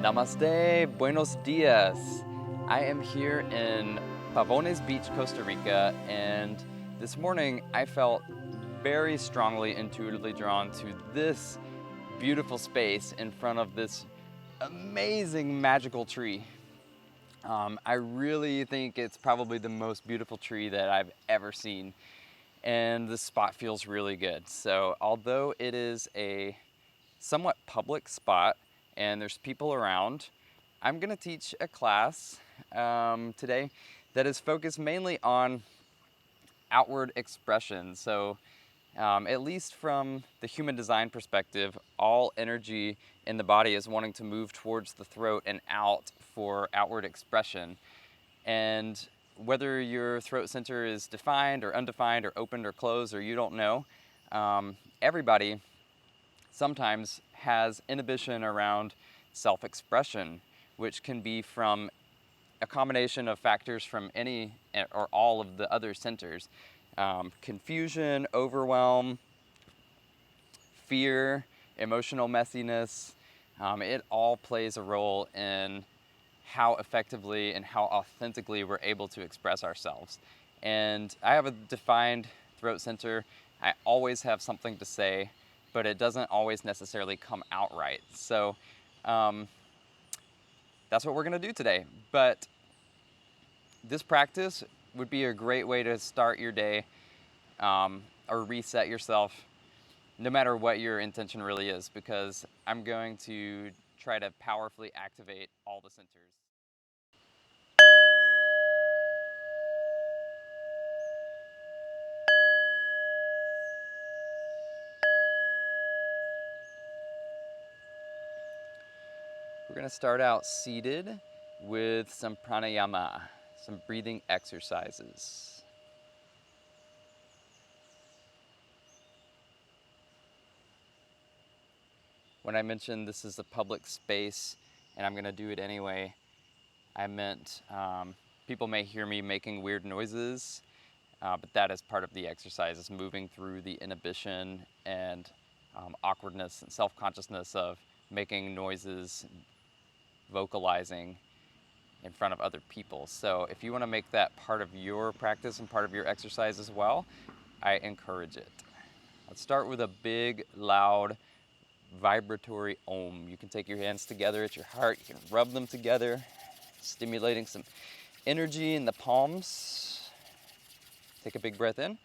Namaste, buenos dias. I am here in Pavones Beach, Costa Rica, and this morning I felt very strongly intuitively drawn to this beautiful space in front of this amazing magical tree. I really think it's probably the most beautiful tree that I've ever seen, and the spot feels really good. So although it is a somewhat public spot and there's people around, I'm gonna teach a class today that is focused mainly on outward expression. So at least from the human design perspective, all energy in the body is wanting to move towards the throat and out for outward expression. And whether your throat center is defined or undefined or opened or closed or you don't know, everybody sometimes has inhibition around self-expression, which can be from a combination of factors from any or all of the other centers. Confusion, overwhelm, fear, emotional messiness, it all plays a role in how effectively and how authentically we're able to express ourselves. And I have a defined throat center. I always have something to say, but it doesn't always necessarily come out right. So that's what we're gonna do today. But this practice would be a great way to start your day or reset yourself, no matter what your intention really is, because I'm going to try to powerfully activate all the centers. We're gonna start out seated with some pranayama, some breathing exercises. When I mentioned this is a public space and I'm gonna do it anyway, I meant people may hear me making weird noises, but that is part of the exercise, is moving through the inhibition and awkwardness and self-consciousness of making noises, vocalizing in front of other people. So if you want to make that part of your practice and part of your exercise as well, I encourage it. Let's start with a big, loud, vibratory Om. You can take your hands together at your heart, you can rub them together, stimulating some energy in the palms. Take a big breath in.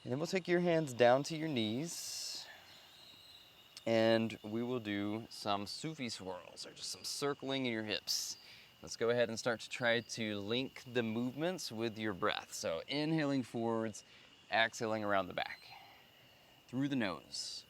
And then we'll take your hands down to your knees and we will do some Sufi swirls, or just some circling in your hips. Let's go ahead and start to try to link the movements with your breath. So inhaling forwards, exhaling around the back, through the nose.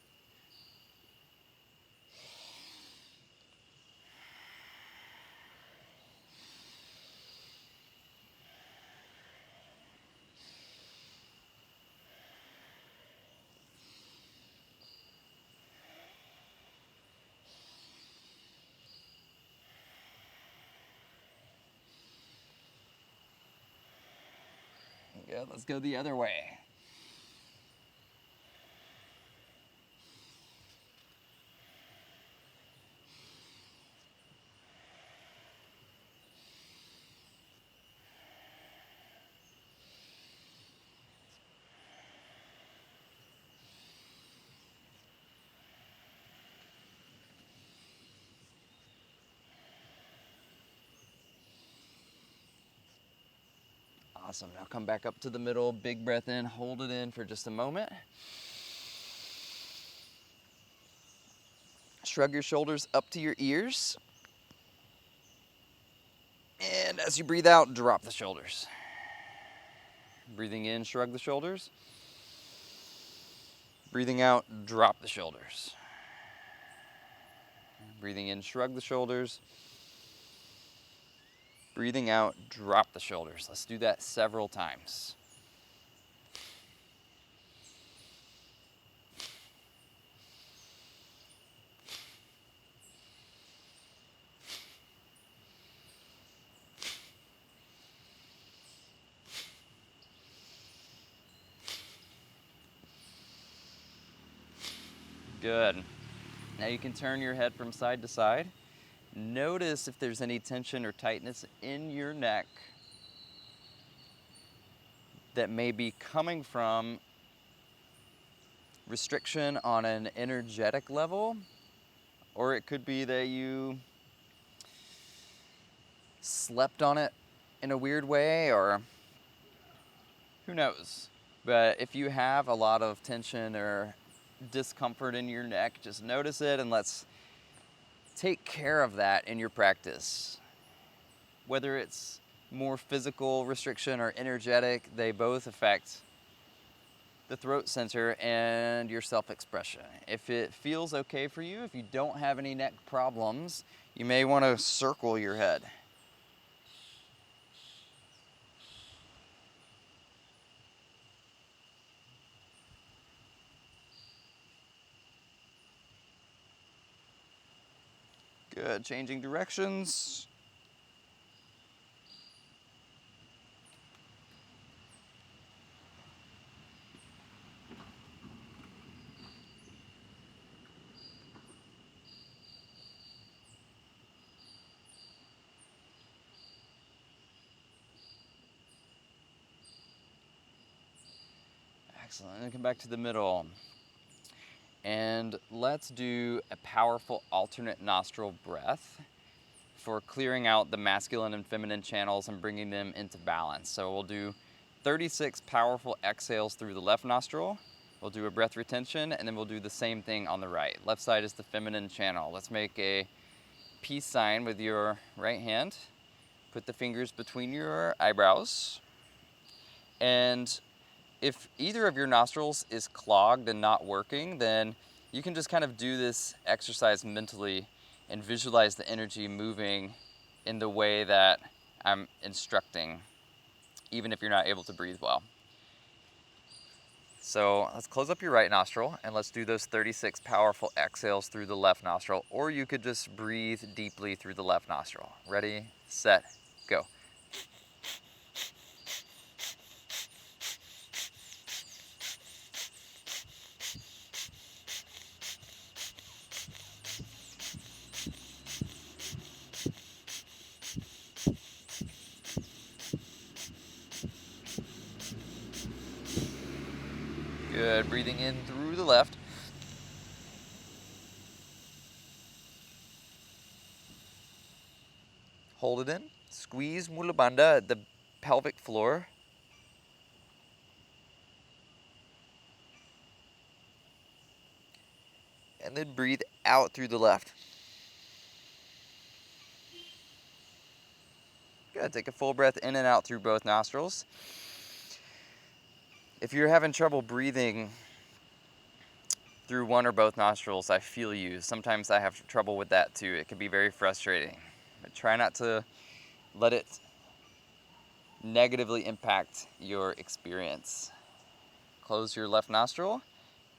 Good, let's go the other way. Awesome, now come back up to the middle, big breath in, hold it in for just a moment. Shrug your shoulders up to your ears. And as you breathe out, drop the shoulders. Breathing in, shrug the shoulders. Breathing out, drop the shoulders. Breathing in, shrug the shoulders. Breathing out, drop the shoulders. Let's do that several times. Good. Now you can turn your head from side to side. Notice if there's any tension or tightness in your neck that may be coming from restriction on an energetic level, or it could be that you slept on it in a weird way, or who knows. But if you have a lot of tension or discomfort in your neck, just notice it and let's take care of that in your practice. Whether it's more physical restriction or energetic, they both affect the throat center and your self-expression. If it feels okay for you, if you don't have any neck problems, you may want to circle your head. Good, changing directions. Excellent, and come back to the middle. And let's do a powerful alternate nostril breath for clearing out the masculine and feminine channels and bringing them into balance. So we'll do 36 powerful exhales through the left nostril. We'll do a breath retention, and then we'll do the same thing on the right. Left side is the feminine channel. Let's make a peace sign with your right hand. Put the fingers between your eyebrows. And if either of your nostrils is clogged and not working, then you can just kind of do this exercise mentally and visualize the energy moving in the way that I'm instructing, even if you're not able to breathe well. So let's close up your right nostril and let's do those 36 powerful exhales through the left nostril, or you could just breathe deeply through the left nostril. Ready, set, go. Good, breathing in through the left. Hold it in. Squeeze Mula Bandha at the pelvic floor. And then breathe out through the left. Good, take a full breath in and out through both nostrils. If you're having trouble breathing through one or both nostrils, I feel you. Sometimes I have trouble with that too. It can be very frustrating. But try not to let it negatively impact your experience. Close your left nostril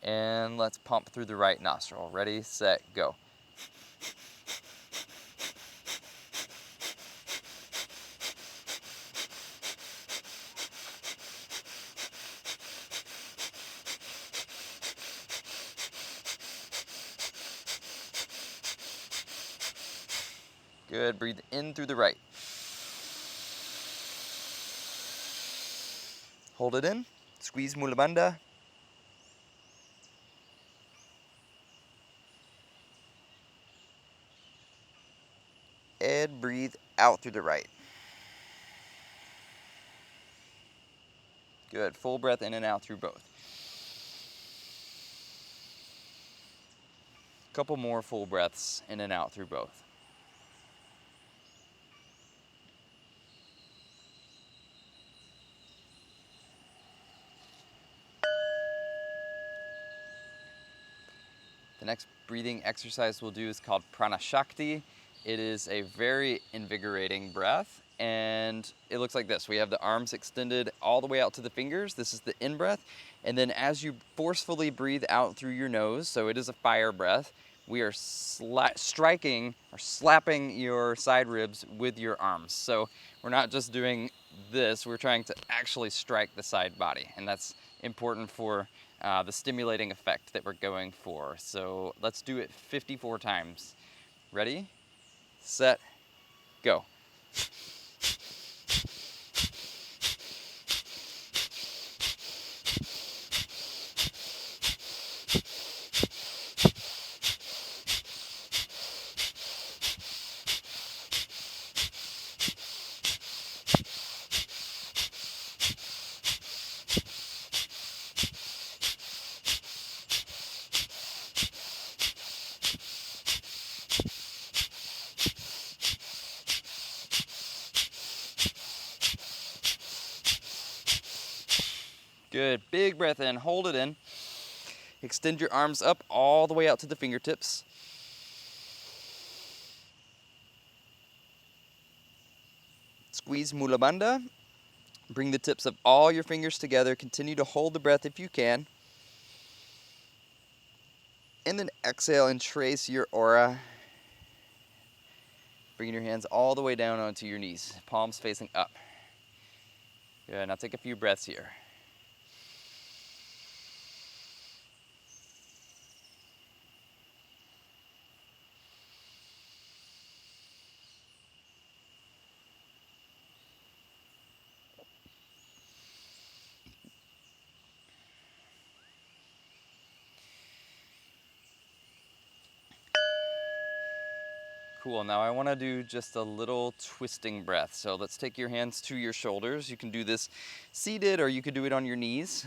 and let's pump through the right nostril. Ready, set, go. Good, breathe in through the right. Hold it in, squeeze Mula Bandha. And breathe out through the right. Good, full breath in and out through both. Couple more full breaths in and out through both. The next breathing exercise we'll do is called Pranashakti. It is a very invigorating breath, and it looks like this. We have the arms extended all the way out to the fingers. This is the in breath. And then as you forcefully breathe out through your nose, so it is a fire breath, we are striking or slapping your side ribs with your arms. So we're not just doing this, we're trying to actually strike the side body, and that's important for the stimulating effect that we're going for. So let's do it 54 times. Ready, set, go. Good, big breath in, hold it in. Extend your arms up all the way out to the fingertips. Squeeze mula bandha. Bring the tips of all your fingers together. Continue to hold the breath if you can. And then exhale and trace your aura. Bringing your hands all the way down onto your knees, palms facing up. Good, now take a few breaths here. Cool, now I want to do just a little twisting breath. So let's take your hands to your shoulders. You can do this seated or you could do it on your knees.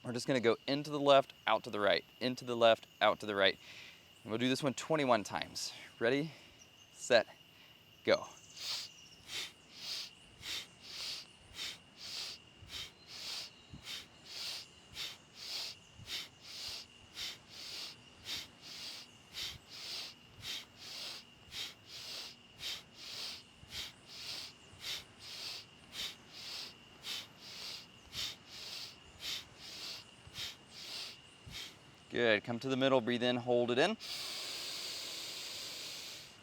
We're just going to go into the left, out to the right, into the left, out to the right. And we'll do this one 21 times. Ready, set, go. Good, come to the middle, breathe in, hold it in.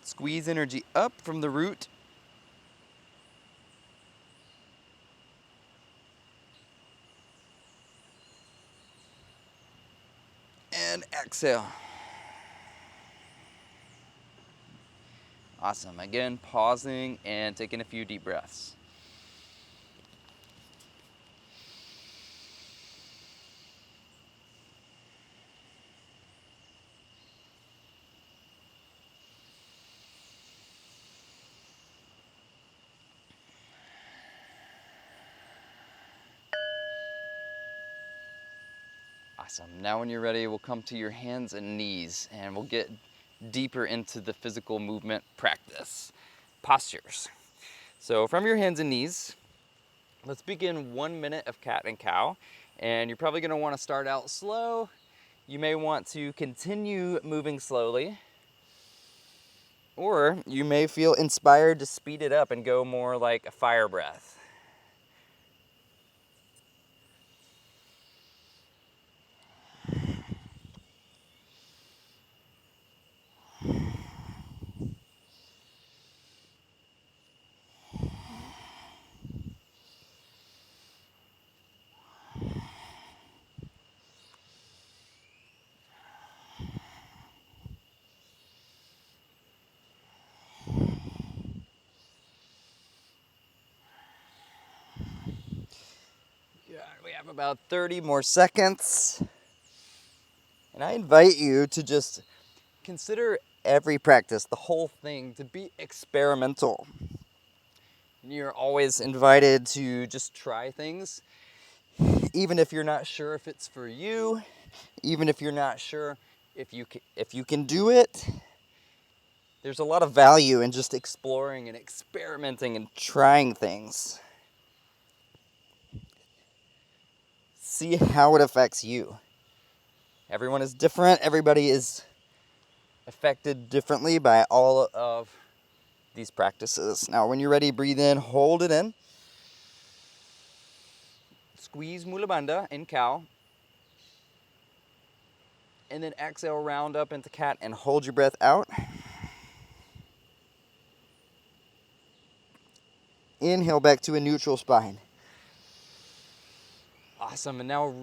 Squeeze energy up from the root. And exhale. Awesome, again, pausing and taking a few deep breaths. Awesome. Now when you're ready, we'll come to your hands and knees and we'll get deeper into the physical movement practice. Postures. So from your hands and knees, let's begin 1 minute of cat and cow. And you're probably gonna wanna start out slow. You may want to continue moving slowly. Or you may feel inspired to speed it up and go more like a fire breath. We have about 30 more seconds. And I invite you to just consider every practice, the whole thing, to be experimental. You're always invited to just try things, even if you're not sure if it's for you, even if you're not sure if you can do it. There's a lot of value in just exploring and experimenting and trying things. See how it affects you. Everyone is different. Everybody is affected differently by all of these practices. Now, when you're ready, breathe in, hold it in. Squeeze mula bandha in cow. And then exhale, round up into cat and hold your breath out. Inhale back to a neutral spine. Awesome, and now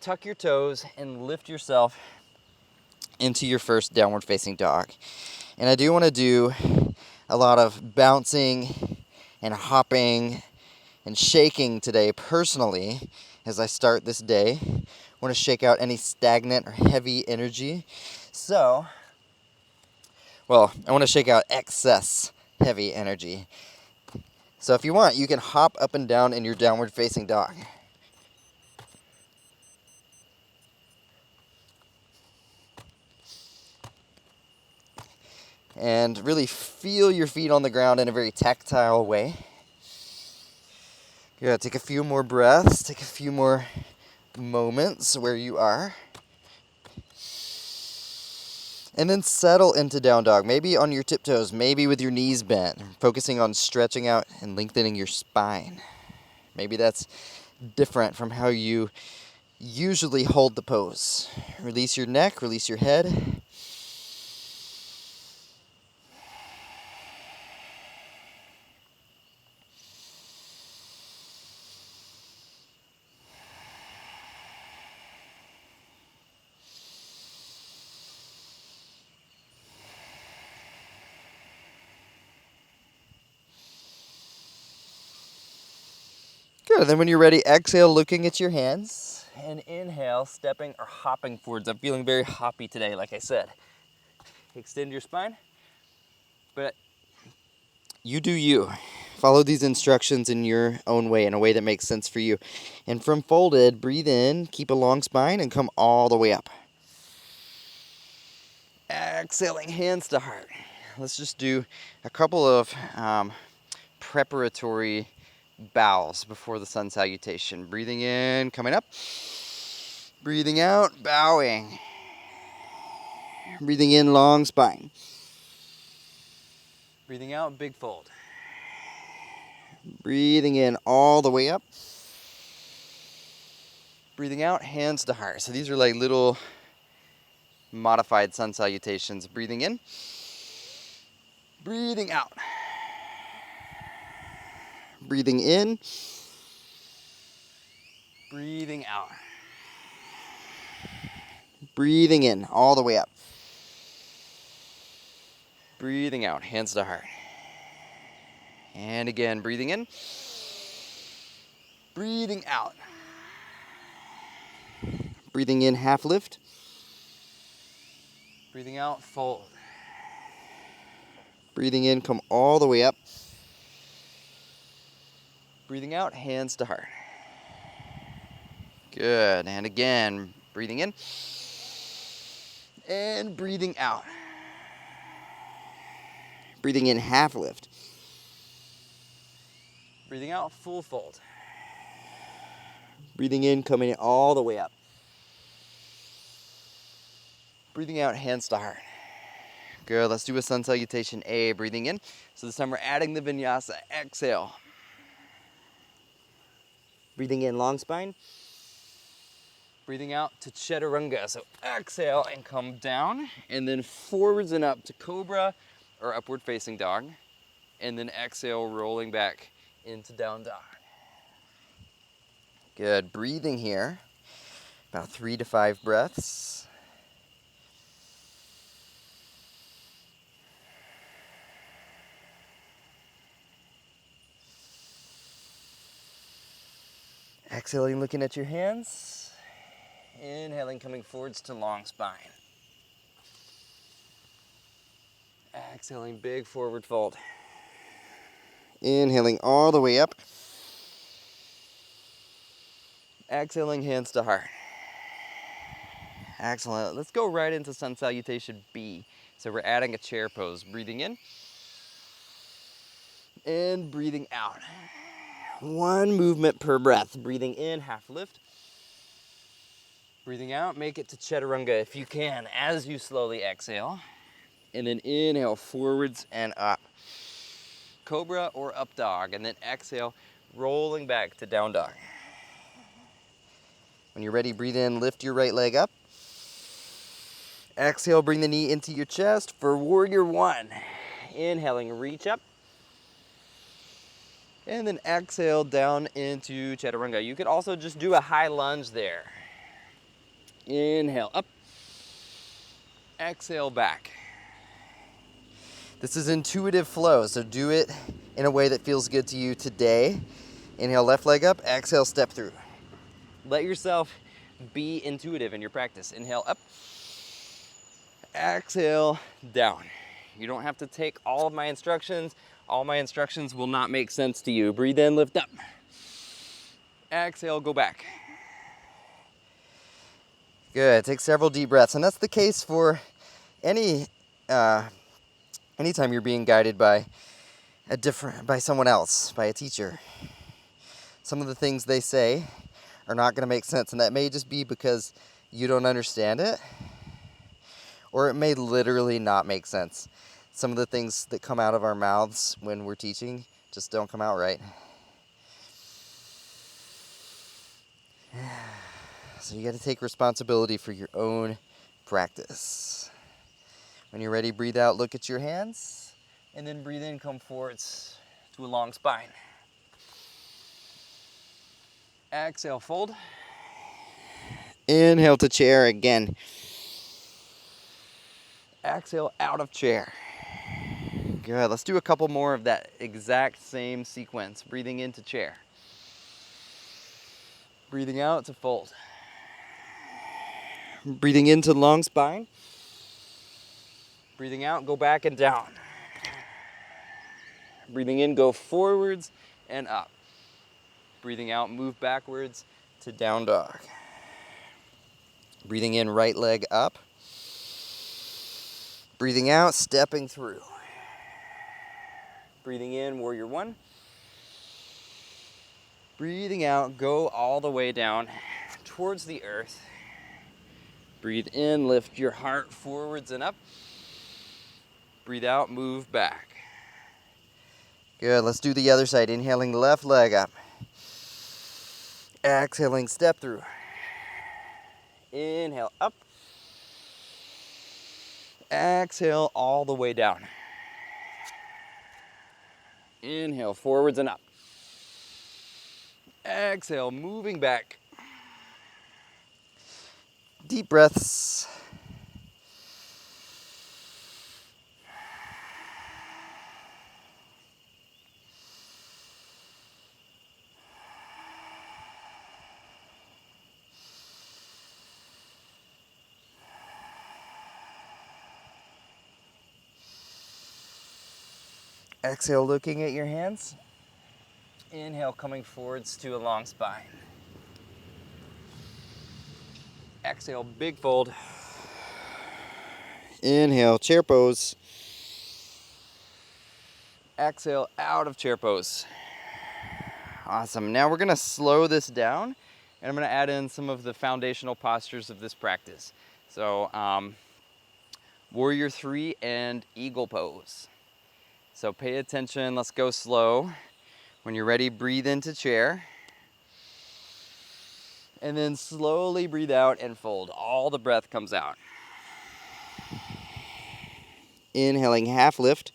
tuck your toes and lift yourself into your first downward facing dog. And I do want to do a lot of bouncing and hopping and shaking today personally as I start this day. I want to shake out any stagnant or heavy energy. I want to shake out excess heavy energy. So if you want, you can hop up and down in your downward facing dog. And really feel your feet on the ground in a very tactile way. Good. Take a few more breaths. Take a few more moments where you are. And then settle into down dog. Maybe on your tiptoes, maybe with your knees bent, focusing on stretching out and lengthening your spine. Maybe that's different from how you usually hold the pose. Release your neck, release your head. Good. Then when you're ready, exhale, looking at your hands. And inhale, stepping or hopping forwards. I'm feeling very hoppy today, like I said. Extend your spine. But you do you. Follow these instructions in your own way, in a way that makes sense for you. And from folded, breathe in, keep a long spine, and come all the way up. Exhaling, hands to heart. Let's just do a couple of preparatory bows before the sun salutation. Breathing in, coming up. Breathing out, bowing. Breathing in, long spine. Breathing out, big fold. Breathing in all the way up. Breathing out, hands to heart. So these are like little modified sun salutations. Breathing in. Breathing out. Breathing in. Breathing out. Breathing in all the way up. Breathing out, hands to heart. And again, breathing in. Breathing out. Breathing in, half lift. Breathing out, fold. Breathing in, come all the way up. Breathing out, hands to heart. Good. And again, breathing in. And breathing out. Breathing in, half lift. Breathing out, full fold. Breathing in, coming all the way up. Breathing out, hands to heart. Good. Let's do a sun salutation A. Breathing in. So this time we're adding the vinyasa. Exhale. Breathing in, long spine. Breathing out to chaturanga. So exhale and come down. And then forwards and up to cobra or upward facing dog. And then exhale, rolling back into down dog. Good. Breathing here. About 3 to 5 breaths. Exhaling, looking at your hands. Inhaling, coming forwards to long spine. Exhaling, big forward fold. Inhaling all the way up. Exhaling, hands to heart. Excellent. Let's go right into sun salutation B. So we're adding a chair pose. Breathing in. And breathing out. One movement per breath. Breathing in, half lift. Breathing out, make it to chaturanga if you can, as you slowly exhale. And then inhale, forwards and up. Cobra or up dog. And then exhale, rolling back to down dog. When you're ready, breathe in, lift your right leg up. Exhale, bring the knee into your chest for warrior one. Inhaling, reach up. And then exhale down into chaturanga. You could also just do a high lunge there. Inhale up. Exhale back. This is intuitive flow, so do it in a way that feels good to you today. Inhale, left leg up. Exhale, step through. Let yourself be intuitive in your practice. Inhale up. Exhale down. You don't have to take all of my instructions. All my instructions will not make sense to you. Breathe in, lift up. Exhale, go back. Good. Take several deep breaths. And that's the case for anytime you're being guided by someone else, by a teacher. Some of the things they say are not going to make sense, and that may just be because you don't understand it, or it may literally not make sense. Some of the things that come out of our mouths when we're teaching just don't come out right. So you got to take responsibility for your own practice. When you're ready, breathe out, look at your hands, and then breathe in, come forwards to a long spine. Exhale, fold. Inhale to chair again. Exhale out of chair. Good. Let's do a couple more of that exact same sequence. Breathing into chair. Breathing out to fold. Breathing into long spine. Breathing out, go back and down. Breathing in, go forwards and up. Breathing out, move backwards to down dog. Breathing in, right leg up. Breathing out, stepping through. Breathing in, warrior one. Breathing out, go all the way down towards the earth. Breathe in, lift your heart forwards and up. Breathe out, move back. Good, let's do the other side. Inhaling, left leg up. Exhaling, step through. Inhale, up. Exhale, all the way down. Inhale, forwards and up. Exhale, moving back. Deep breaths. Exhale, looking at your hands. Inhale, coming forwards to a long spine. Exhale, big fold. Inhale, chair pose. Exhale, out of chair pose. Awesome. Now we're going to slow this down, and I'm going to add in some of the foundational postures of this practice. So, warrior three and eagle pose. So pay attention, let's go slow. When you're ready, breathe into chair. And then slowly breathe out and fold. All the breath comes out. Inhaling, half lift.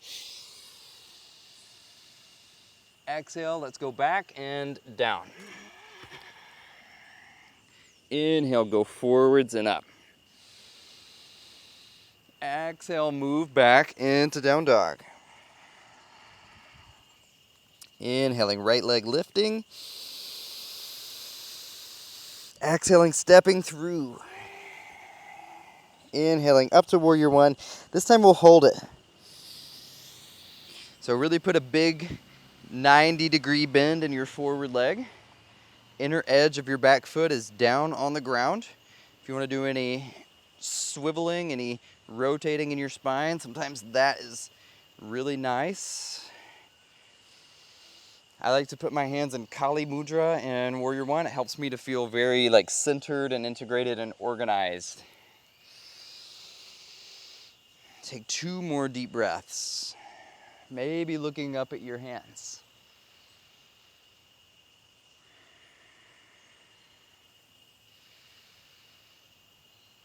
Exhale, let's go back and down. Inhale, go forwards and up. Exhale, move back into down dog. Inhaling, right leg lifting. Exhaling, stepping through. Inhaling, up to warrior one. This time we'll hold it. So really put a big 90-degree bend in your forward leg. Inner edge of your back foot is down on the ground. If you want to do any swiveling, any rotating in your spine, sometimes that is really nice. I like to put my hands in Kali Mudra and Warrior One. It helps me to feel very centered and integrated and organized. Take 2 more deep breaths. Maybe looking up at your hands.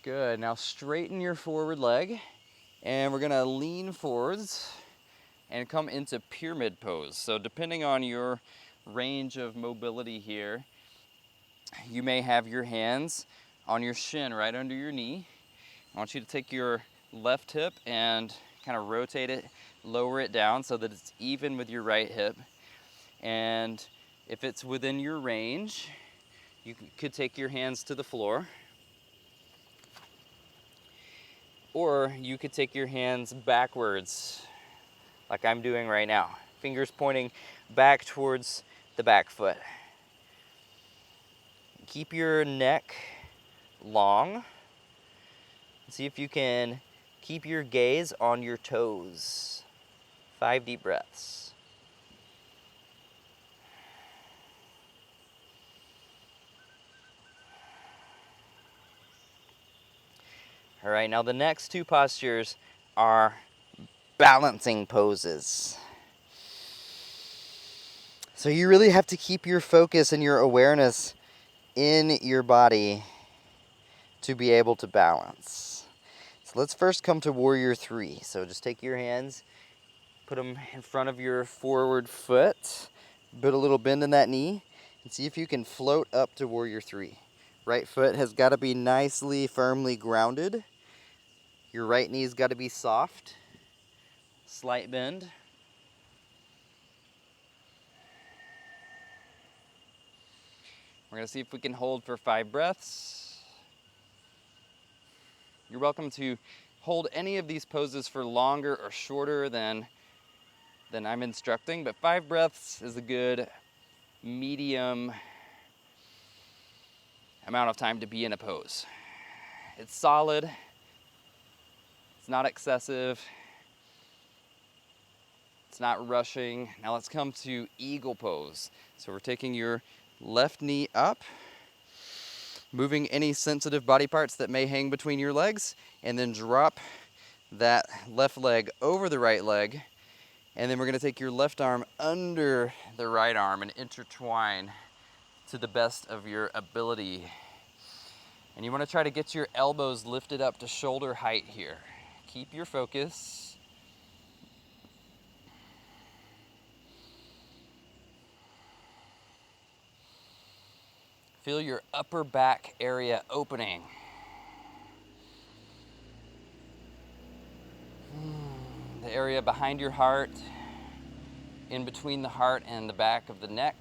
Good. Now straighten your forward leg, and we're going to lean forwards and come into pyramid pose. So depending on your range of mobility here, you may have your hands on your shin right under your knee. I want you to take your left hip and kind of rotate it, lower it down so that it's even with your right hip. And if it's within your range, you could take your hands to the floor, or you could take your hands backwards like I'm doing right now. Fingers pointing back towards the back foot. Keep your neck long. See if you can keep your gaze on your toes. 5 deep breaths. All right, now the next two postures are balancing poses. So you really have to keep your focus and your awareness in your body to be able to balance. So let's first come to Warrior 3. So just take your hands, put them in front of your forward foot, put a little bend in that knee, and see if you can float up to Warrior 3. Right foot has got to be nicely, firmly grounded. Your right knee's got to be soft. Slight bend. We're going to see if we can hold for 5 breaths. You're welcome to hold any of these poses for longer or shorter than I'm instructing, but 5 breaths is a good medium amount of time to be in a pose. It's solid, it's not excessive, it's not rushing. Now let's come to eagle pose. So we're taking your left knee up, moving any sensitive body parts that may hang between your legs, and then drop that left leg over the right leg. And then we're gonna take your left arm under the right arm and intertwine to the best of your ability. And you wanna try to get your elbows lifted up to shoulder height here. Keep your focus. Feel your upper back area opening. The area behind your heart, in between the heart and the back of the neck.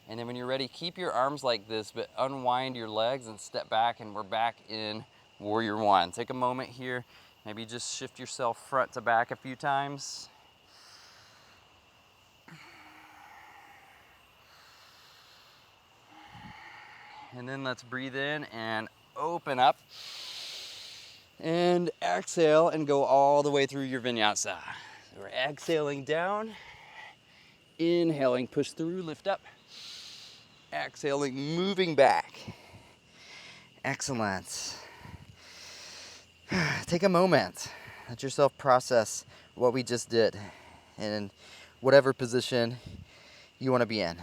And then when you're ready, keep your arms like this, but unwind your legs and step back, and we're back in Warrior 1. Take a moment here, maybe just shift yourself front to back a few times. And then let's breathe in and open up. And exhale and go all the way through your vinyasa. So we're exhaling down, inhaling, push through, lift up. Exhaling, moving back. Excellent. Take a moment. Let yourself process what we just did in whatever position you want to be in.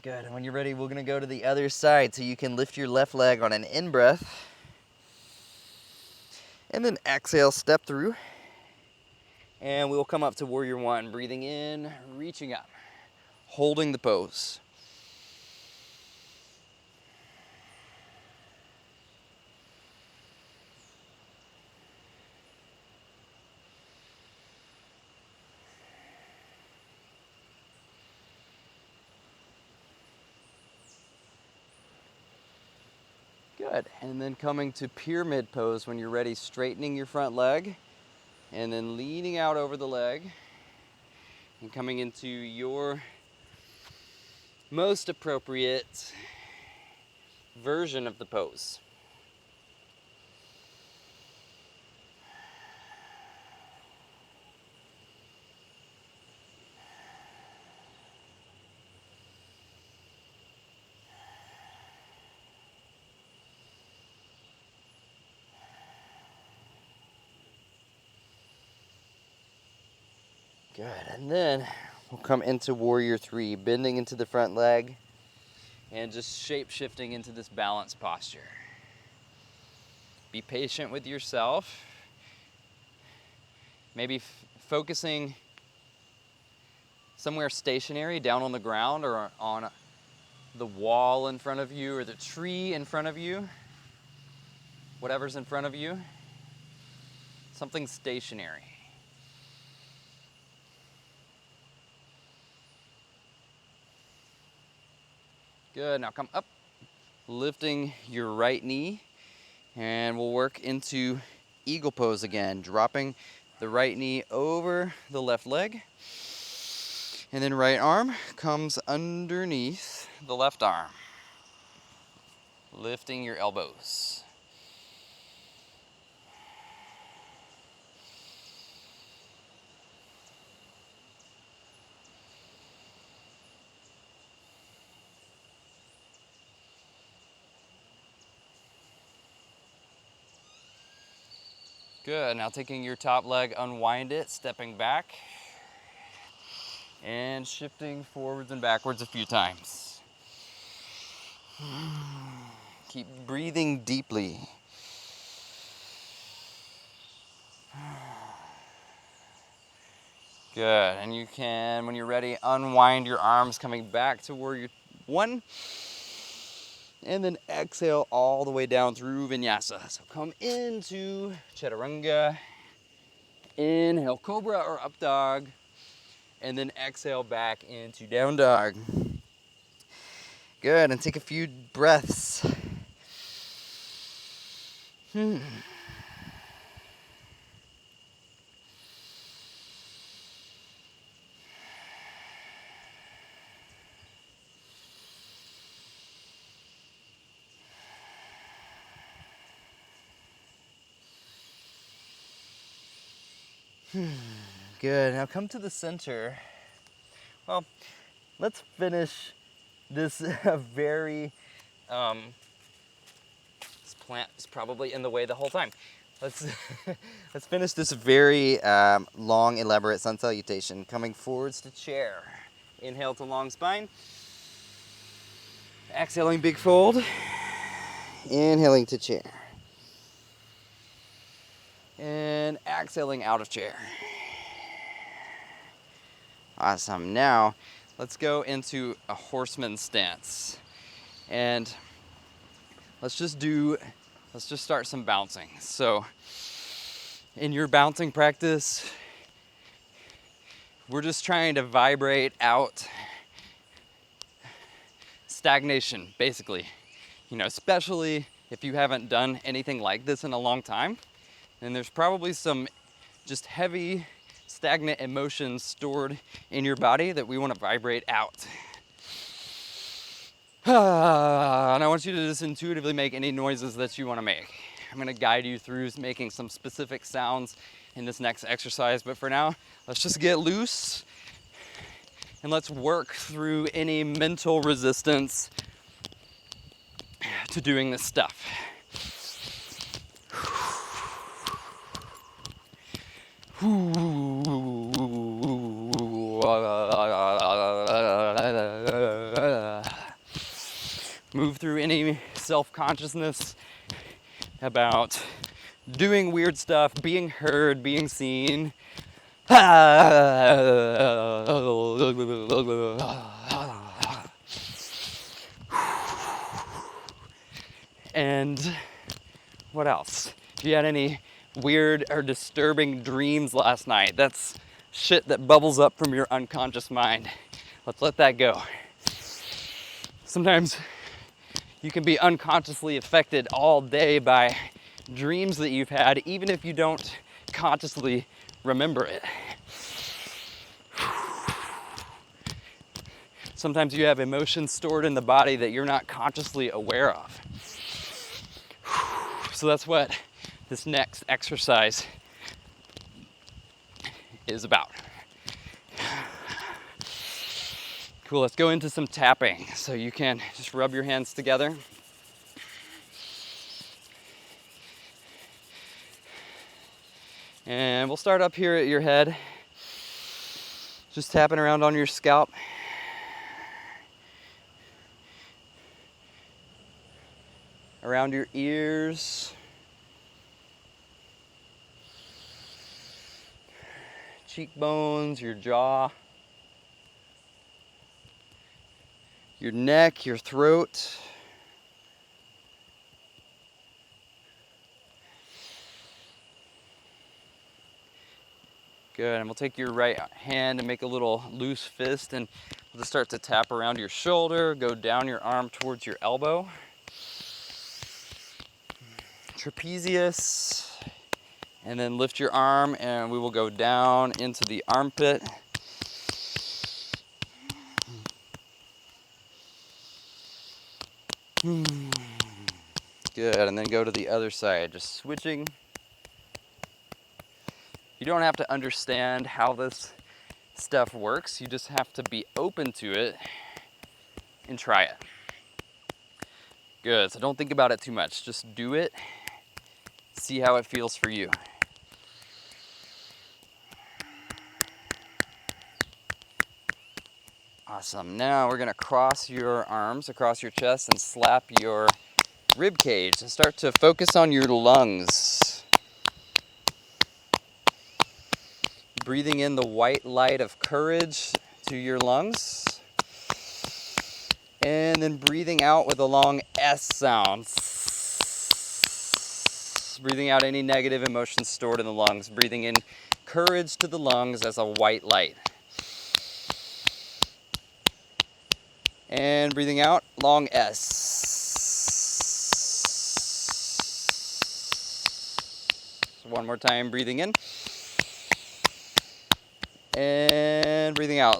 Good. And when you're ready, we're going to go to the other side. So you can lift your left leg on an in-breath. And then exhale, step through. And we'll come up to Warrior 1. Breathing in, reaching up. Holding the pose. Good. And then coming to pyramid pose when you're ready, straightening your front leg and then leaning out over the leg and coming into your most appropriate version of the pose. Good, and then We'll come into warrior three, bending into the front leg. And just shape-shifting into this balanced posture. Be patient with yourself. Maybe focusing somewhere stationary, down on the ground or on the wall in front of you or the tree in front of you. Whatever's in front of you. Something stationary. Good, now come up, lifting your right knee, and we'll work into eagle pose again, dropping the right knee over the left leg, and then right arm comes underneath the left arm, lifting your elbows. Good, now taking your top leg, unwind it, stepping back, and shifting forwards and backwards a few times. Keep breathing deeply. Good, and you can, when you're ready, unwind your arms coming back to warrior one. And then exhale all the way down through vinyasa. So come into chaturanga, inhale cobra or up dog, and then exhale back into down dog. Good, and take a few breaths. Good, now come to the center. Well, let's finish this very, this plant is probably in the way the whole time. Let's finish this very long, elaborate sun salutation. Coming forwards to chair. Inhale to long spine. Exhaling big fold. Inhaling to chair. And exhaling out of chair. Awesome. Now, let's go into a horseman stance. And let's just start some bouncing. So, in your bouncing practice, we're just trying to vibrate out stagnation, basically. You know, especially if you haven't done anything like this in a long time, then there's probably some just heavy, stagnant emotions stored in your body that we want to vibrate out. And I want you to just intuitively make any noises that you want to make. I'm going to guide you through making some specific sounds in this next exercise, but for now, let's just get loose and let's work through any mental resistance to doing this stuff. Move through any self-consciousness about doing weird stuff, being heard, being seen. And what else? If you had any weird or disturbing dreams last night, that's shit that bubbles up from your unconscious mind. Let's let that go. Sometimes you can be unconsciously affected all day by dreams that you've had, even if you don't consciously remember it. Sometimes you have emotions stored in the body that you're not consciously aware of. So that's what this next exercise is about. Cool, let's go into some tapping. So you can just rub your hands together. And we'll start up here at your head. Just tapping around on your scalp. Around your ears. Cheekbones, your jaw. Your neck, your throat. Good, and we'll take your right hand and make a little loose fist, and we'll just start to tap around your shoulder, go down your arm towards your elbow. Trapezius, and then lift your arm, and we will go down into the armpit. Good, and then go to the other side, just switching. You don't have to understand how this stuff works, you just have to be open to it and try it. Good, so don't think about it too much, just do it, see how it feels for you. Awesome, now we're gonna cross your arms across your chest and slap your rib cage and start to focus on your lungs. Breathing in the white light of courage to your lungs. And then breathing out with a long S sound. Breathing out any negative emotions stored in the lungs. Breathing in courage to the lungs as a white light. And breathing out, long S. One more time, breathing in. And breathing out.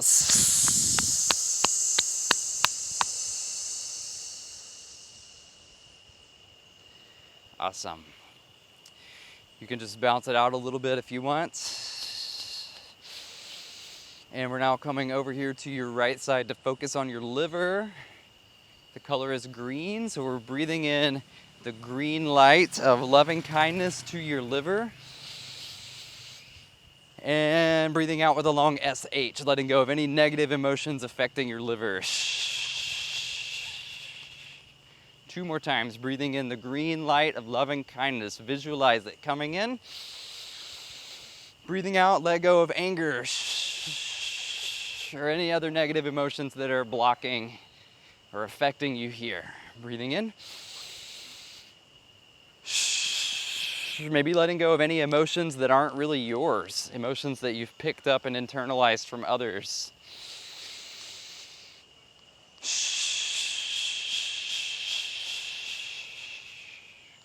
Awesome. You can just bounce it out a little bit if you want. And we're now coming over here to your right side to focus on your liver. The color is green, so we're breathing in the green light of loving kindness to your liver. And breathing out with a long SH, letting go of any negative emotions affecting your liver. 2 more times, breathing in the green light of loving kindness. Visualize it coming in. Breathing out, let go of anger or any other negative emotions that are blocking or affecting you here. Breathing in. Maybe letting go of any emotions that aren't really yours, emotions that you've picked up and internalized from others.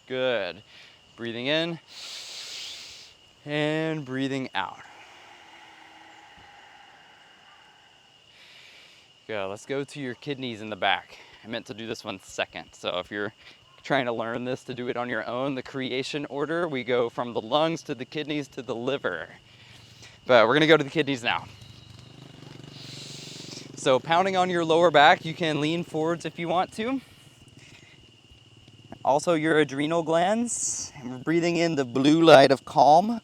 Good. Breathing in and breathing out. Good. Let's go to your kidneys in the back. I meant to do this one second. So if you're trying to learn this to do it on your own, the creation order, we go from the lungs to the kidneys to the liver. But we're gonna go to the kidneys now. So pounding on your lower back, you can lean forwards if you want to. Also your adrenal glands. And we're breathing in the blue light of calm.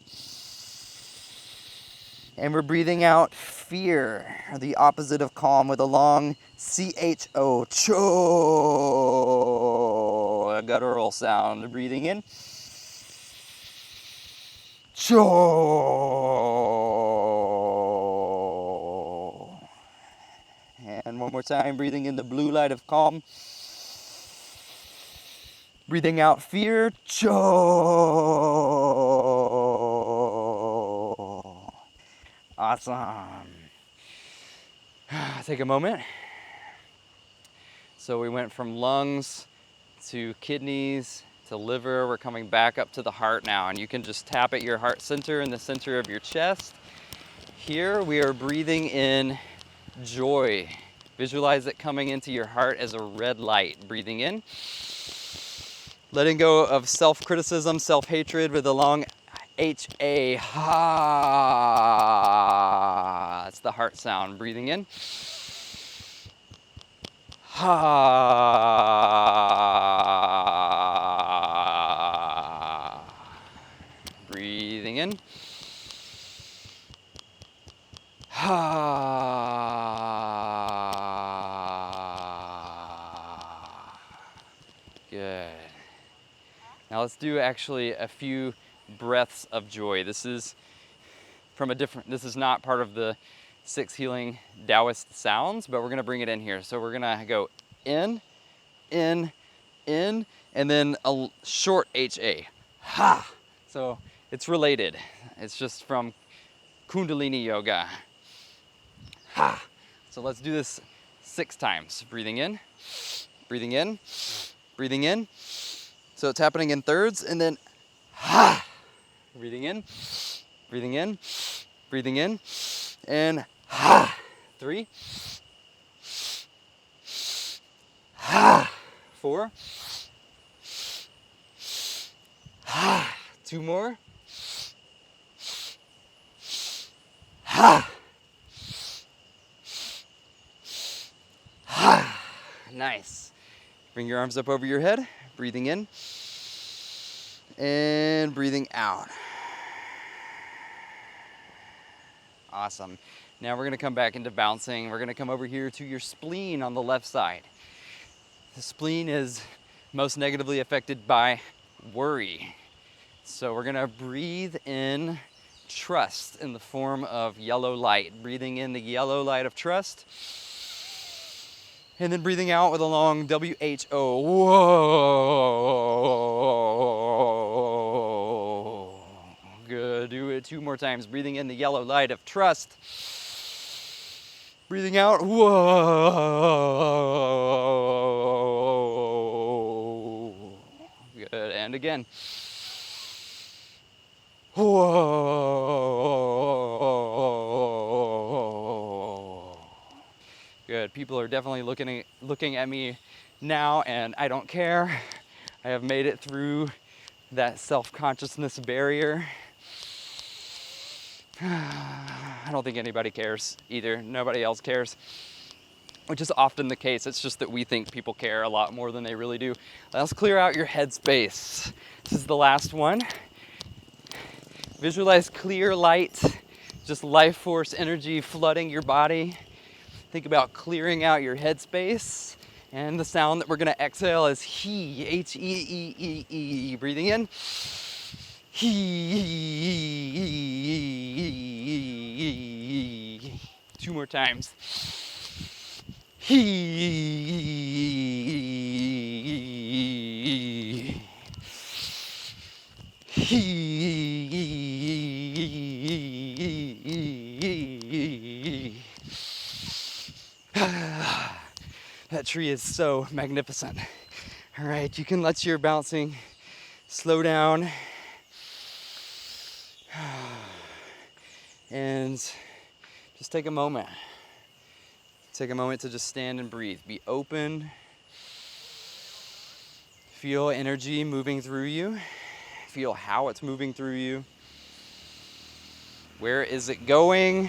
And we're breathing out fear, the opposite of calm, with a long CHO, cho, a guttural sound. Breathing in, cho. And one more time, breathing in the blue light of calm. Breathing out fear, cho. Awesome. Take a moment. So we went from lungs to kidneys to liver. We're coming back up to the heart now, and you can just tap at your heart center in the center of your chest. Here we are breathing in joy. Visualize it coming into your heart as a red light. Breathing in. Letting go of self-criticism, self-hatred with a long H-A, ha. That's the heart sound. Breathing in. Ha. Breathing in. Ha. Good. Now let's do actually a few breaths of joy. This is this is not part of the 6 healing Taoist sounds, but we're gonna bring it in here. So we're gonna go in, in, in, and then a short HA. Ha! So it's related. It's just from kundalini yoga. Ha! So let's do this 6 times. Breathing in, breathing in, breathing in. So it's happening in thirds, and then ha! Breathing in, breathing in, breathing in, and ha! 3, ha! 4, ha! 2 more, ha! Ha! Nice. Bring your arms up over your head, breathing in, and breathing out. Awesome. Now we're gonna come back into bouncing. We're gonna come over here to your spleen on the left side. The spleen is most negatively affected by worry. So we're gonna breathe in trust in the form of yellow light. Breathing in the yellow light of trust. And then breathing out with a long WHO. Whoa. Good. Do it 2 more times. Breathing in the yellow light of trust. Breathing out. Whoa. Good. And again. Whoa. Good. People are definitely looking at me now, and I don't care. I have made it through that self-consciousness barrier. I don't think anybody cares either. Nobody else cares, which is often the case. It's just that we think people care a lot more than they really do. Let's clear out your head space. This is the last one. Visualize clear light, just life force energy flooding your body. Think about clearing out your head space. And the sound that we're gonna exhale is he, H-E-E-E-E. Breathing in. He. 2 more times. He. He. That tree is so magnificent. All right, you can let your bouncing slow down. And just take a moment. Take a moment to just stand and breathe. Be open. Feel energy moving through you. Feel how it's moving through you. Where is it going?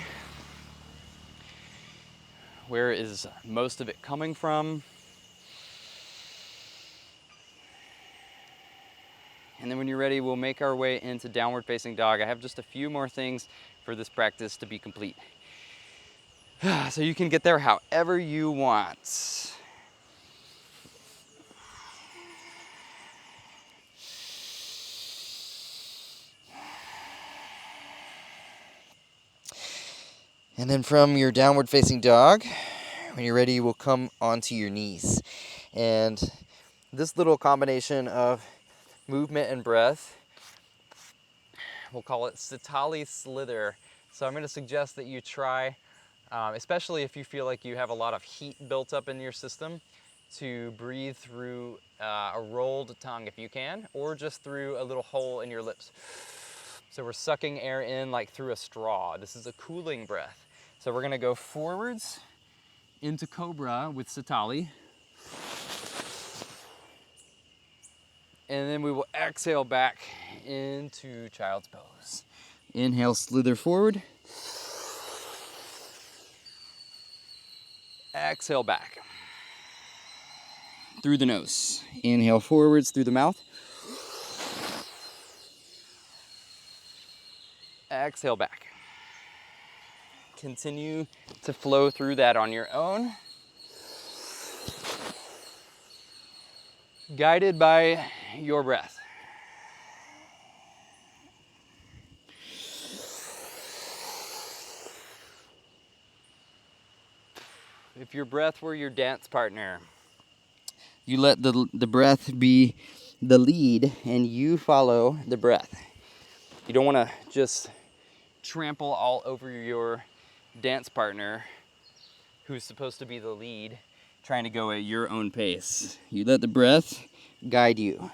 Where is most of it coming from? And then when you're ready, we'll make our way into downward facing dog. I have just a few more things for this practice to be complete. So you can get there however you want. And then from your downward facing dog, when you're ready, you will come onto your knees. And this little combination of movement and breath, we'll call it Sitali Slither. So I'm going to suggest that you try, especially if you feel like you have a lot of heat built up in your system, to breathe through a rolled tongue if you can, or just through a little hole in your lips. So we're sucking air in like through a straw. This is a cooling breath. So we're gonna go forwards into Cobra with Sitali. And then we will exhale back into Child's Pose. Inhale, slither forward. Exhale back. Through the nose. Inhale forwards through the mouth. Exhale back. continue to flow through that on your own, guided by your breath. If your breath were your dance partner, you let the breath be the lead and you follow the breath. You don't want to just trample all over your dance partner who's supposed to be the lead, trying to go at your own pace. You let the breath guide you.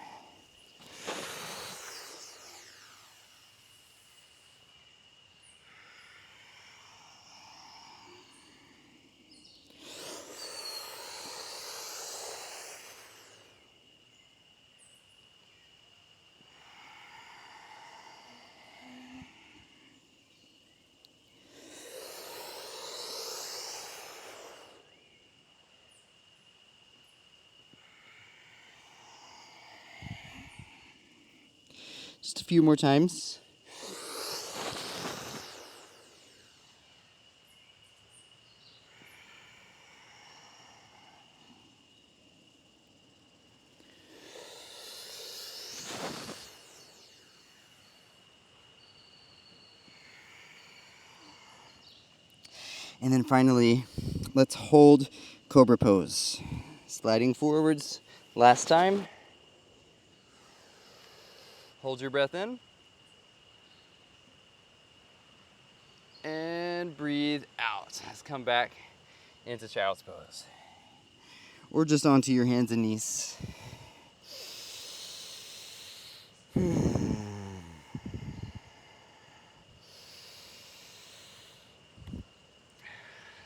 Just a few more times. And then finally, let's hold cobra pose. Sliding forwards last time. Hold your breath in. And breathe out. Let's come back into child's pose. Or just onto your hands and knees.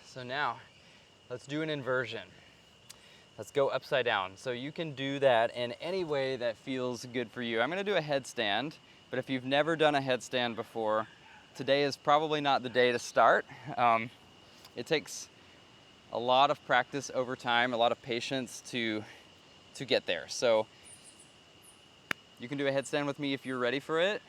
So now, let's do an inversion. Let's go upside down. So you can do that in any way that feels good for you. I'm gonna do a headstand, but if you've never done a headstand before, today is probably not the day to start. It takes a lot of practice over time, a lot of patience to get there. So you can do a headstand with me if you're ready for it.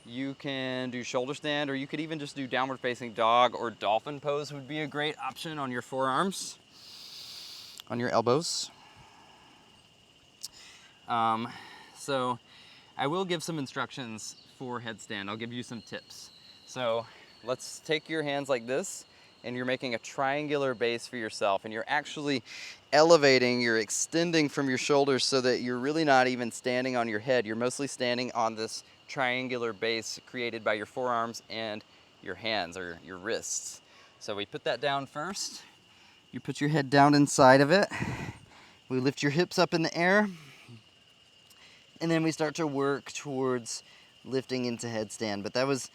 You can do shoulder stand, or you could even just do downward facing dog, or dolphin pose would be a great option on your forearms, on your elbows. So I will give some instructions for headstand. I'll give you some tips. So let's take your hands like this, and you're making a triangular base for yourself, and you're actually elevating, you're extending from your shoulders so that you're really not even standing on your head. You're mostly standing on this triangular base created by your forearms and your hands, or your wrists. So we put that down first. You put your head down inside of it. We lift your hips up in the air, and then we start to work towards lifting into headstand. But that was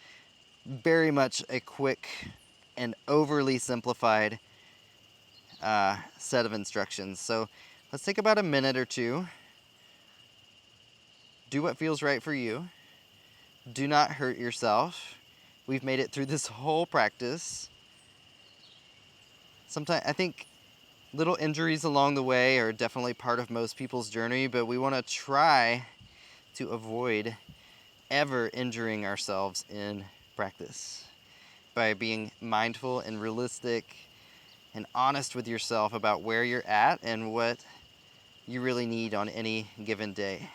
very much a quick and overly simplified set of instructions. So let's take about a minute or two. Do what feels right for you. Do not hurt yourself. We've made it through this whole practice. Sometimes I think little injuries along the way are definitely part of most people's journey, but we want to try to avoid ever injuring ourselves in practice by being mindful and realistic and honest with yourself about where you're at and what you really need on any given day.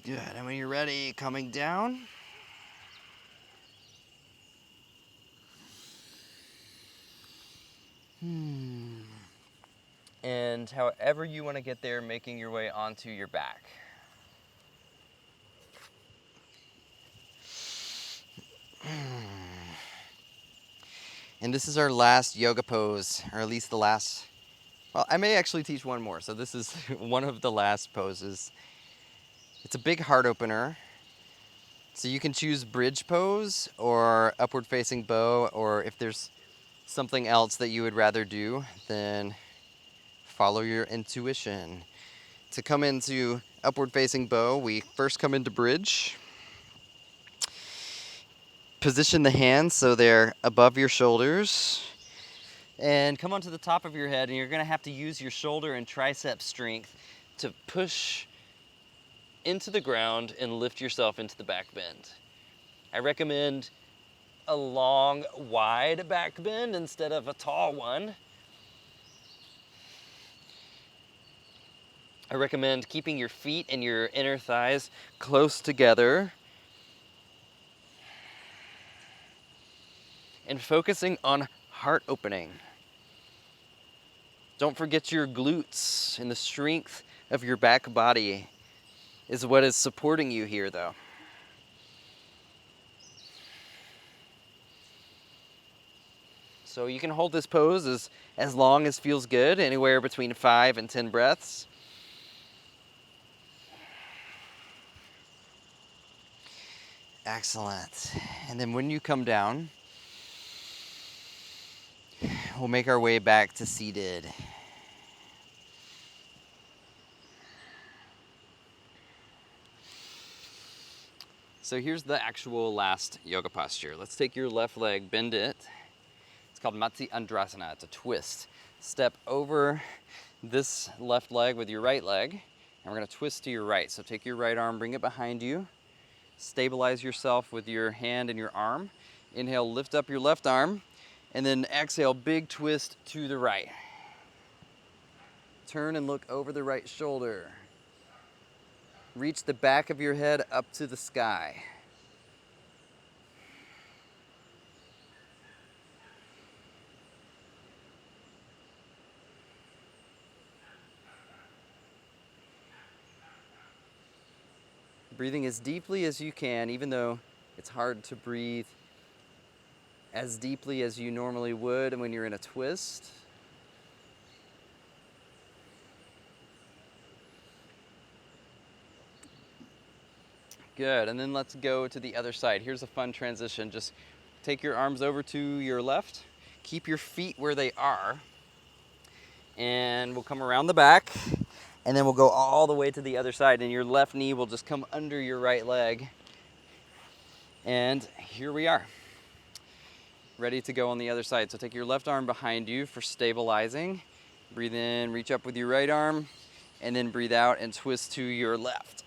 Good, and when you're ready, coming down. And however you want to get there, making your way onto your back. And this is our last yoga pose, or at least the last Well, I may actually teach one more. So this is one of the last poses. It's a big heart opener. So you can choose bridge pose or upward facing bow, or if there's something else that you would rather do, then follow your intuition. To come into upward facing bow, we first come into bridge. Position the hands so they're above your shoulders. And come onto the top of your head, and you're gonna have to use your shoulder and tricep strength to push into the ground and lift yourself into the back bend. I recommend a long, wide back bend instead of a tall one. I recommend keeping your feet and your inner thighs close together and focusing on heart opening. Don't forget your glutes, and the strength of your back body is what is supporting you here, though. So you can hold this pose as long as feels good, anywhere between 5 and 10 breaths. Excellent. And then when you come down, we'll make our way back to seated. So here's the actual last yoga posture. Let's take your left leg, bend it. It's called Matsi Andrasana. It's a twist. Step over this left leg with your right leg, and we're gonna twist to your right. So take your right arm, bring it behind you. Stabilize yourself with your hand and your arm. Inhale, lift up your left arm, and then exhale, big twist to the right. Turn and look over the right shoulder. Reach the back of your head up to the sky. Breathing as deeply as you can, even though it's hard to breathe as deeply as you normally would when you're in a twist. Good, and then let's go to the other side. Here's a fun transition. Just take your arms over to your left. Keep your feet where they are. And we'll come around the back. And then we'll go all the way to the other side. And your left knee will just come under your right leg. And here we are. Ready to go on the other side. So take your left arm behind you for stabilizing. Breathe in, reach up with your right arm. And then breathe out and twist to your left.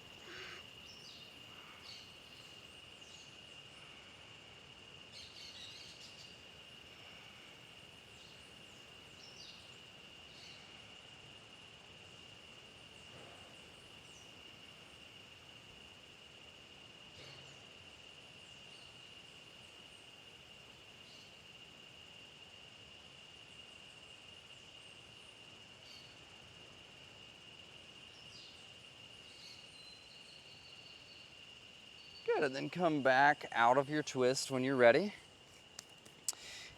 Good, and then come back out of your twist when you're ready.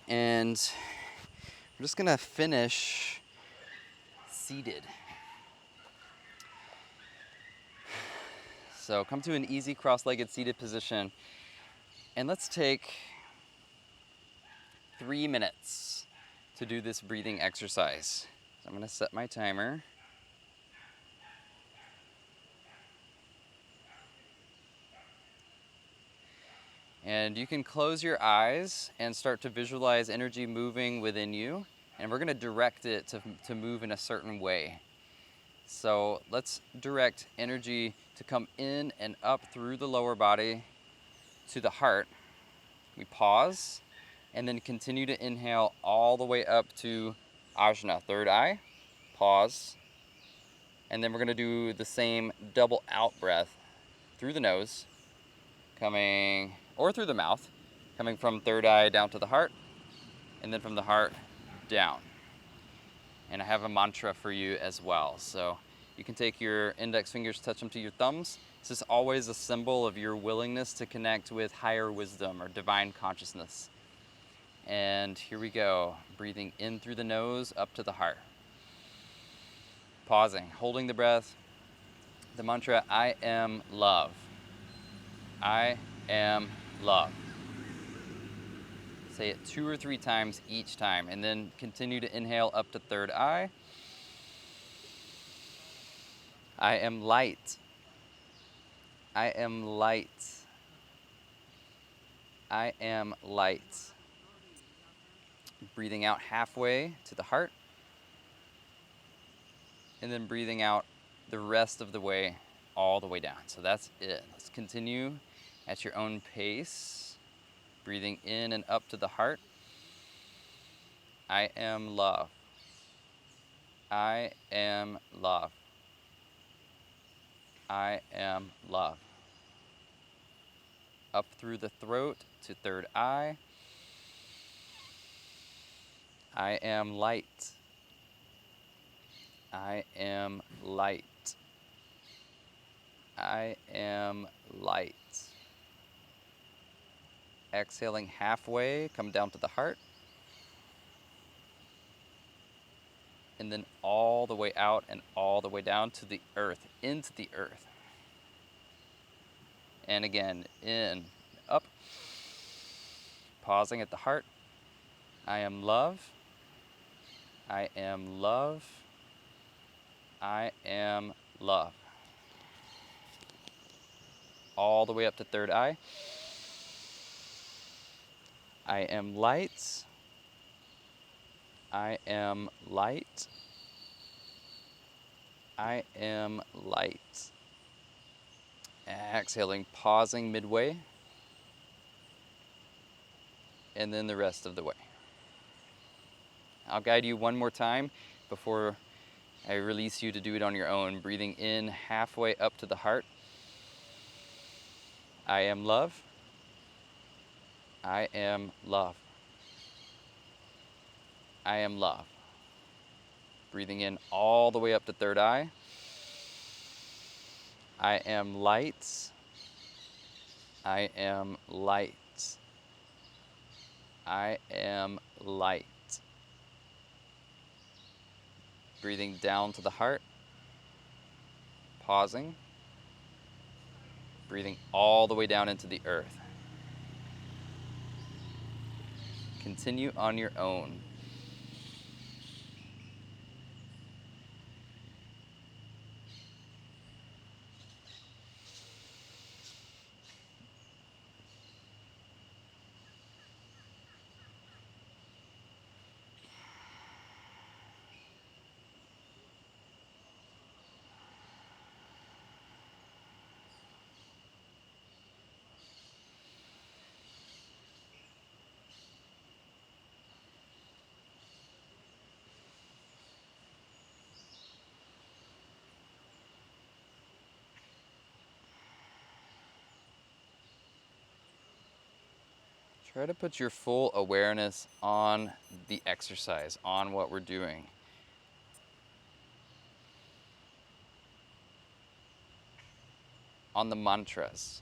And we're just gonna finish seated. So come to an easy cross-legged seated position. And let's take 3 minutes to do this breathing exercise. So I'm gonna set my timer. And you can close your eyes and start to visualize energy moving within you. And we're gonna direct it to move in a certain way. So let's direct energy to come in and up through the lower body to the heart. We pause and then continue to inhale all the way up to ajna, third eye. Pause. And then we're gonna do the same double out breath through the nose, coming, or through the mouth, coming from third eye down to the heart, and then from the heart down. And I have a mantra for you as well. So you can take your index fingers, touch them to your thumbs. This is always a symbol of your willingness to connect with higher wisdom or divine consciousness. And here we go, breathing in through the nose, up to the heart. Pausing, holding the breath. The mantra, I am love. I am love. Say it 2 or 3 times each time, and then continue to inhale up to third eye. I am light. I am light. I am light. Breathing out halfway to the heart, and then breathing out the rest of the way, all the way down. So that's it. Let's continue at your own pace. Breathing in and up to the heart. I am love. I am love. I am love. Up through the throat to third eye. I am light. I am light. I am light. Exhaling halfway, come down to the heart. And then all the way out and all the way down to the earth, into the earth. And again, in, up. Pausing at the heart. I am love. I am love. I am love. All the way up to third eye. I am light. I am light. I am light. Exhaling, pausing midway. And then the rest of the way. I'll guide you one more time before I release you to do it on your own. Breathing in halfway up to the heart. I am love. I am love. I am love. Breathing in all the way up to third eye. I am light. I am light. I am light. Breathing down to the heart. Pausing. Breathing all the way down into the earth. Continue on your own. Try to put your full awareness on the exercise, on what we're doing. On the mantras.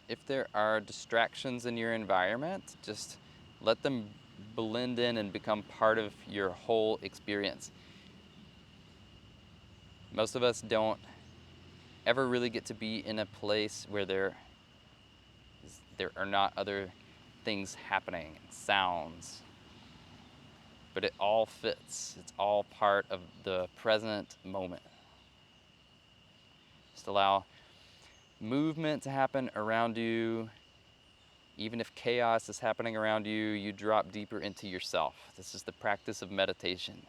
If there are distractions in your environment, just let them blend in and become part of your whole experience. Most of us don't ever really get to be in a place where there are not other things happening, sounds. But it all fits. It's all part of the present moment. Just allow movement to happen around you. Even if chaos is happening around you, you drop deeper into yourself. This is the practice of meditation.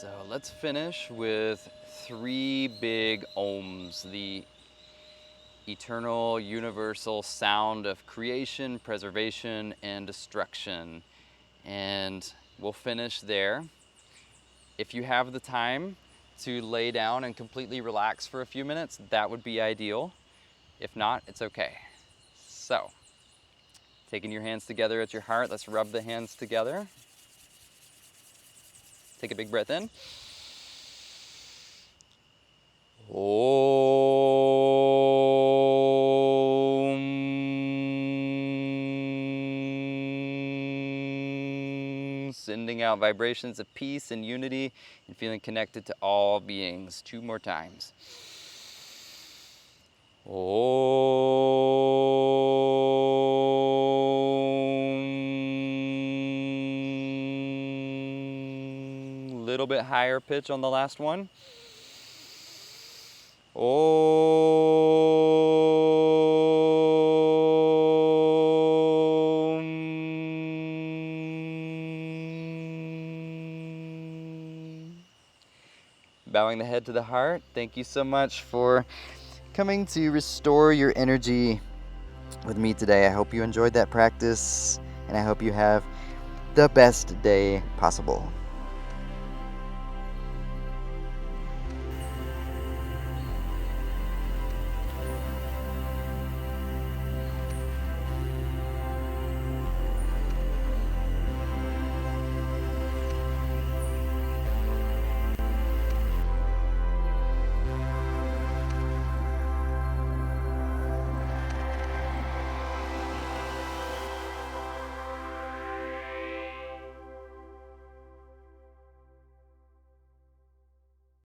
So let's finish with 3 big ohms, the eternal, universal sound of creation, preservation, and destruction. And we'll finish there. If you have the time to lay down and completely relax for a few minutes, that would be ideal. If not, it's okay. So, taking your hands together at your heart, let's rub the hands together. Take a big breath in. Om. Sending out vibrations of peace and unity and feeling connected to all beings. 2 more times. Om. Little bit higher pitch on the last one. Om. Bowing the head to the heart. Thank you so much for coming to restore your energy with me today. I hope you enjoyed that practice, and I hope you have the best day possible.